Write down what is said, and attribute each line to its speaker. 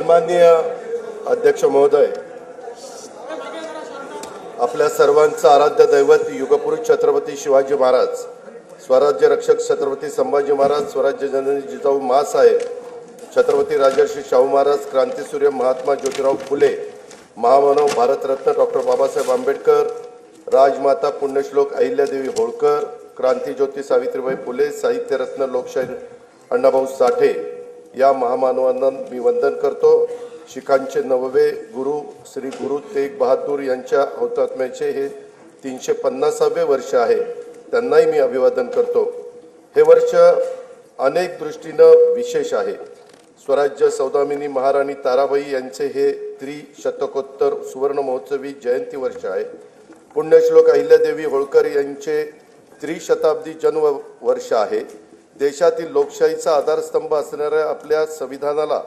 Speaker 1: सन्माननीय अध्यक्ष महोदय, आपल्या सर्वांचं आराध्य दैवत युगपुरुष छत्रपती शिवाजी महाराज, स्वराज्य रक्षक छत्रपती संभाजी महाराज, स्वराज्य जननी जिजाऊ माँसाहेब, छत्रपती राजर्षी शाहू महाराज, क्रांतीसूर्य महात्मा ज्योतिराव फुले, महामानव भारतरत्न डॉक्टर बाबासाहेब आंबेडकर, राजमाता पुण्यश्लोक अहिल्यादेवी होळकर, क्रांतीज्योती सावित्रीबाई फुले, साहित्यरत्न लोकशाहीर अण्णाभाऊ साठे या महामानवांना मी वंदन करतो। शिखांचे नववे गुरु श्री गुरु तेग बहादूर यांच्या हुतात्म्याचे हे 350वे वर्ष आहे, त्यांनाही मी अभिवादन करतो। हे वर्ष अनेक दृष्टीनं विशेष आहे। स्वराज्य सौदामिनी महाराणी ताराबाई यांचे हे त्रिशतकोत्तर सुवर्ण महोत्सवी जयंती वर्ष आहे। पुण्यश्लोक अहिल्यादेवी होळकर यांचे त्रिशताब्दी जन्म वर्ष आहे। देशातील लोकशाहीचा आधारस्तंभ असणाऱ्या आपल्या संविधानाला